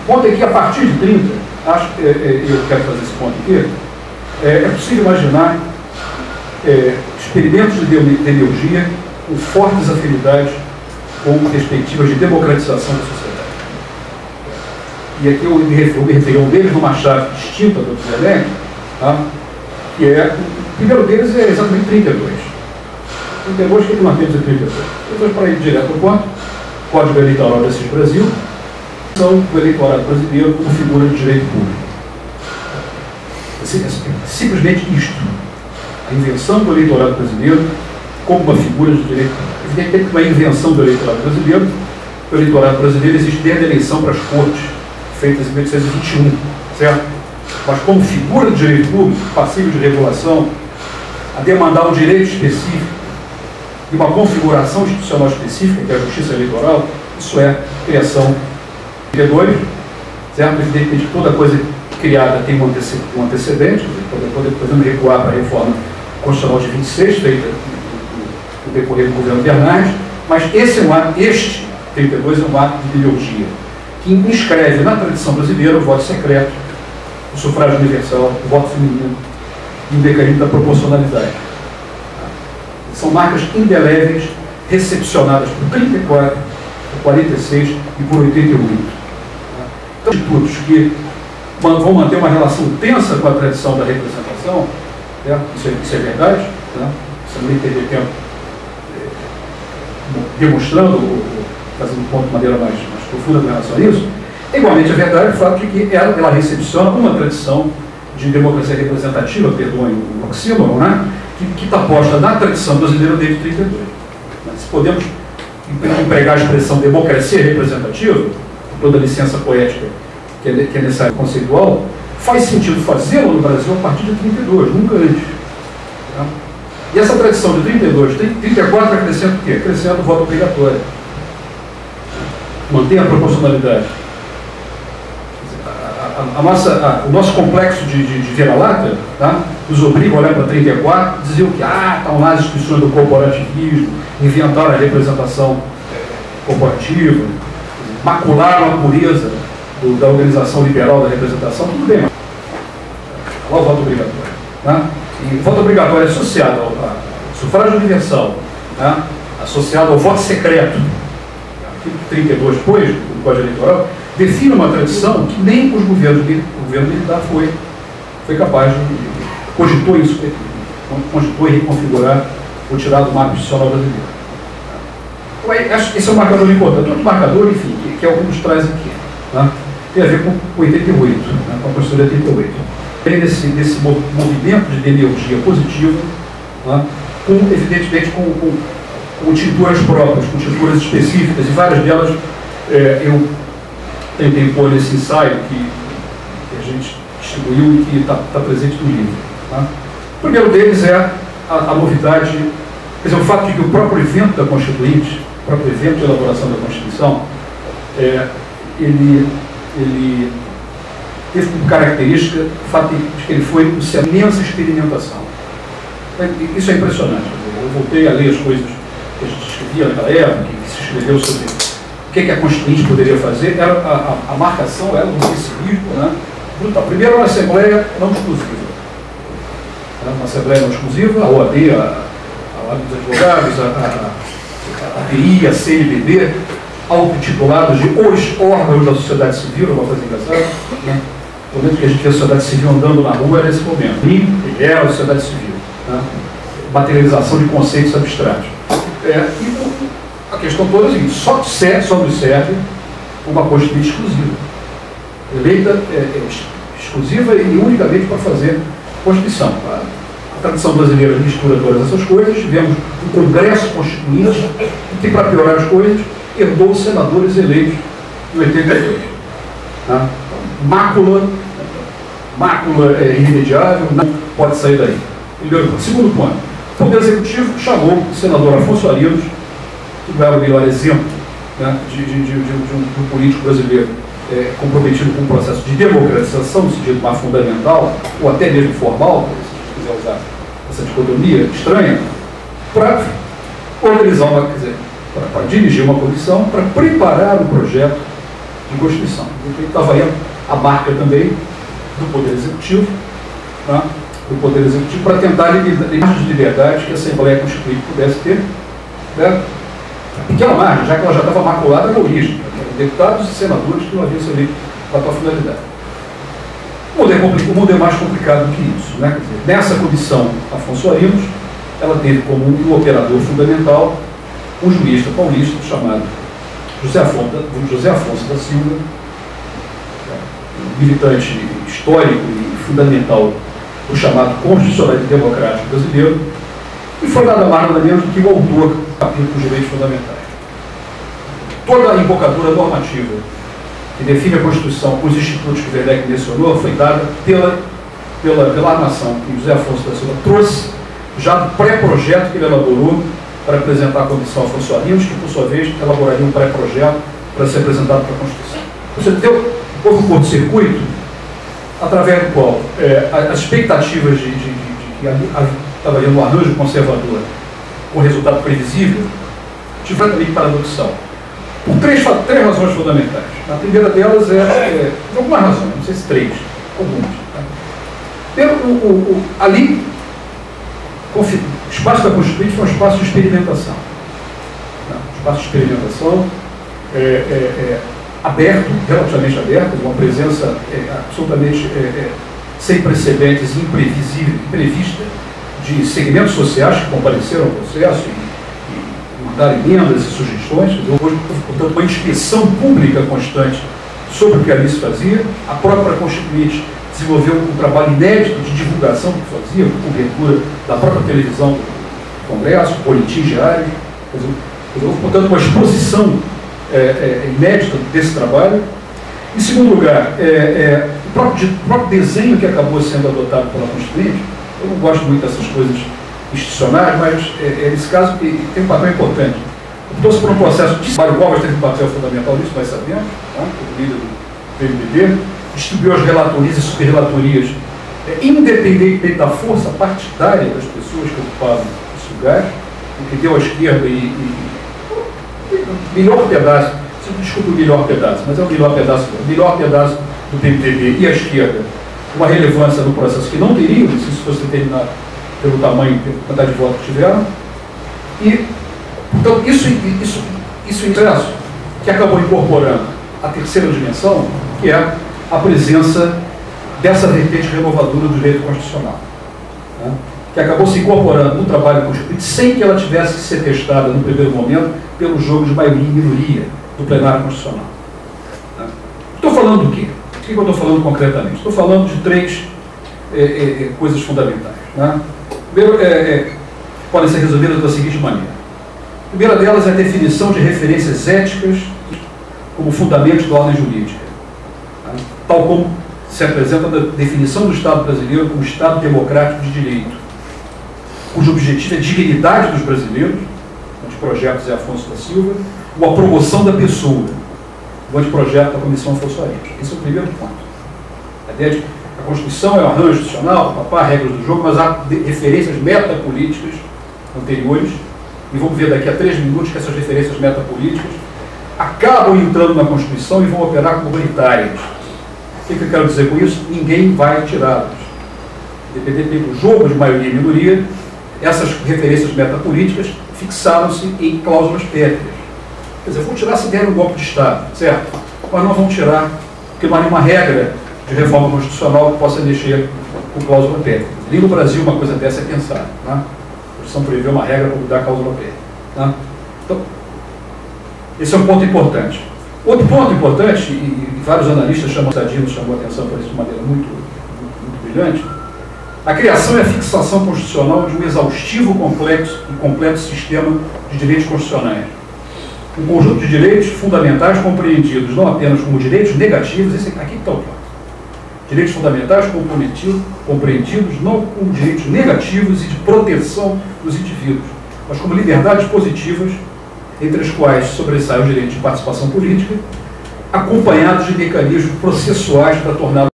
O ponto é que, a partir de 30, eu quero fazer esse ponto aqui, é possível imaginar experimentos de energia com fortes afinidades com perspectivas de democratização da sociedade. E aqui eu me referi a um deles numa chave distinta do Zerneck, tá? Que é, o primeiro deles é exatamente 32. 32, o que nós temos em 32? Então, para ir direto ao ponto, Código Eleitoral do Assis Brasil, são o eleitorado brasileiro como figura de direito público. Simplesmente isto. A invenção do eleitorado brasileiro como uma figura de direito público. Evidentemente que uma invenção do eleitorado brasileiro, o eleitorado brasileiro existe desde a eleição para as cortes, feitas em 1821, certo? Mas como figura de direito público, passível de regulação, a demandar um direito específico e uma configuração institucional específica, que é a justiça eleitoral, isso é criação de 32, certo? Evidentemente que toda coisa criada tem um antecedente, podemos recuar para a reforma constitucional de 26, feita no decorrer do governo Bernardes, mas este 32 é um ato de ideologia, que inscreve na tradição brasileira o voto secreto, o sufrágio universal, o voto feminino e o mecanismo da proporcionalidade. São marcas indeléveis recepcionadas por 34, por 46 e por 88. Então, institutos que vão manter uma relação tensa com a tradição da representação, né? Isso é verdade, né? Você não tem tempo demonstrando, fazendo um ponto de maneira mais profunda com relação a isso. Igualmente é verdade o fato de que ela recepciona uma tradição de democracia representativa, perdoem o oxímoron, né? Que está posta na tradição brasileira desde 32. Se podemos empregar a expressão democracia representativa, com toda a licença poética que é necessária conceitual, faz sentido fazê-lo no Brasil a partir de 32, nunca antes. Tá? E essa tradição de 32, 34 acrescenta o quê? Acrescenta o voto obrigatório. Mantém a proporcionalidade. O nosso complexo de vira-lata, tá, nos obriga a olhar para 34 e dizer que estão lá as instituições do corporativismo, inventaram a representação corporativa, macularam a pureza da organização liberal da representação, tudo bem. Olha o voto obrigatório. Tá? E o voto obrigatório é associado ao sufrágio universal, tá? Associado ao voto secreto. Artigo 32, depois, do Código Eleitoral, define uma tradição que nem os governos, o governo militar foi capaz de cogitou isso, cogitou e reconfigurar ou tirar do mapa institucional brasileiro. Então, esse é um marcador importante. Outro marcador, enfim, que é o que nos traz aqui, tá? Tem a ver com 88, né, com a Constituição de 88. Tem desse movimento de demiurgia positiva, tá? Evidentemente com tinturas próprias, com tinturas específicas, e várias delas eu tentei pôr nesse ensaio que a gente distribuiu e que está presente no livro. Tá? O primeiro deles é a novidade, quer dizer, o fato de que o próprio evento da Constituinte, o próprio evento de elaboração da Constituição, ele teve como característica o fato de que ele foi uma imensa experimentação. Isso é impressionante. Eu voltei a ler as coisas que a gente escrevia naquela época, que se escreveu sobre o que a Constituinte poderia fazer. A marcação era um pessimismo, né, brutal. Primeiro, uma Assembleia não exclusiva. Uma Assembleia não exclusiva, a OAB, a Ordem dos Advogados, a API, a CNBB, autotitulados de os órgãos da sociedade civil, é uma coisa engraçada, né? O momento que a gente vê a sociedade civil andando na rua era esse momento. E era a sociedade civil. Né? Materialização de conceitos abstratos. E a questão toda é a seguinte: só nos serve uma Constituinte exclusiva. Eleita exclusiva e unicamente para fazer Constituição. A tradição brasileira mistura todas essas coisas. Tivemos um Congresso Constituinte que, para piorar as coisas, herdou os senadores eleitos em 82. Tá? Mácula irremediável, não pode sair daí. Primeiro ponto. Segundo ponto, o Poder Executivo chamou o senador Afonso Arinos, que era o melhor exemplo, né, de um político brasileiro comprometido com um processo de democratização, no sentido mais fundamental, ou até mesmo formal, se quiser usar essa dicotomia estranha, para organizar para dirigir uma comissão, para preparar um projeto de Constituição. Ele estava aí a marca também do Poder Executivo, tá? Do Poder Executivo, para tentar limitar as liberdades que a Assembleia Constituinte pudesse ter, né? Pequena margem, já que ela já estava maculada na origem, deputados e senadores que não haviam sido eleitos para a tua finalidade. O mundo é mais complicado do que isso, né? Quer dizer, nessa comissão Afonso Arinos, ela teve como um operador fundamental um jurista paulista chamado José Afonso da Silva, militante histórico e fundamental do chamado constitucionalismo democrático brasileiro, e foi nada mais nada menos do que o autor do capítulo dos direitos fundamentais. Toda a embocadura normativa que define a Constituição com os institutos que Werneck mencionou foi dada pela armação que José Afonso da Silva trouxe, já do pré-projeto que ele elaborou para apresentar à Comissão Afonso Arinos, que, por sua vez, elaboraria um pré-projeto para ser apresentado para a Constituição. Você houve um curto-circuito através do qual as expectativas de que estava ali no arranjo conservador com resultado previsível tiveram também paradoxal. Por três razões fundamentais. A primeira delas por alguma razão, não sei se três, algumas. Tá? Ali, o espaço da Constituinte foi um espaço de experimentação. Tá? Um espaço de experimentação aberto, relativamente aberto, uma presença absolutamente sem precedentes, imprevisível, imprevista, de segmentos sociais que compareceram ao processo e mandaram emendas e sugestões. Houve, portanto, uma inspeção pública constante sobre o que ali se fazia. A própria Constituinte desenvolveu um trabalho inédito de divulgação do que fazia, de cobertura da própria televisão do Congresso, boletins diários. Houve, portanto, uma exposição inédita desse trabalho. Em segundo lugar, o próprio desenho que acabou sendo adotado pela Constituinte. Eu não gosto muito dessas coisas institucionais, mas nesse caso tem um papel importante. Optou-se por um processo de trabalho, o Covas teve um papel fundamental nisso, nós sabemos, tá? O líder do PMDB, distribuiu as relatorias e superrelatorias independentemente da força partidária das pessoas que ocupavam esse lugar, o que deu à esquerda melhor pedaço, desculpa o melhor pedaço, mas é o melhor pedaço do PMDB e a esquerda, uma relevância no processo que não teriam, se isso fosse determinado pelo tamanho e pela quantidade de votos que tiveram. E, então, isso ingresso que acabou incorporando a terceira dimensão, que é a presença dessa vertente renovadora do direito constitucional, né? Que acabou se incorporando no trabalho constituinte sem que ela tivesse que ser testada no primeiro momento pelo jogo de maioria e minoria do plenário constitucional. Né? Estou falando do quê? O que eu estou falando concretamente? Estou falando de três coisas fundamentais. Né? Primeiro, podem ser resolvidas da seguinte maneira. A primeira delas é a definição de referências éticas como fundamento da ordem jurídica, né? Tal como se apresenta na definição do Estado brasileiro como Estado democrático de direito, cujo objetivo é a dignidade dos brasileiros, o anteprojeto Zé Afonso da Silva, ou a promoção da pessoa, o anteprojeto da Comissão Afonso Arinos. Esse é o primeiro ponto. A ideia de que a Constituição é o arranjo institucional, regras do jogo, mas há referências metapolíticas anteriores, e vamos ver daqui a 3 minutos que essas referências metapolíticas acabam entrando na Constituição e vão operar como unitárias. O que eu quero dizer com isso? Ninguém vai tirá-las. Independente do jogo de maioria e minoria, essas referências metapolíticas fixaram-se em cláusulas pétreas. Quer dizer, vão tirar se der um golpe de Estado, certo? Mas não vão tirar, porque não há nenhuma regra de reforma constitucional que possa mexer com cláusula pétrea. Nem no Brasil uma coisa dessa é pensada. Né? A Constituição prevê uma regra para mudar a cláusula pétrea. Né? Então, esse é um ponto importante. Outro ponto importante, e vários analistas chamam a atenção por isso de maneira muito brilhante, a criação e a fixação constitucional de um exaustivo e completo sistema de direitos constitucionais. Um conjunto de direitos fundamentais compreendidos não apenas como direitos negativos, esse aqui está o ponto. Direitos fundamentais compreendidos não como direitos negativos e de proteção dos indivíduos, mas como liberdades positivas, entre as quais sobressai o direito de participação política, acompanhados de mecanismos processuais para torná-lo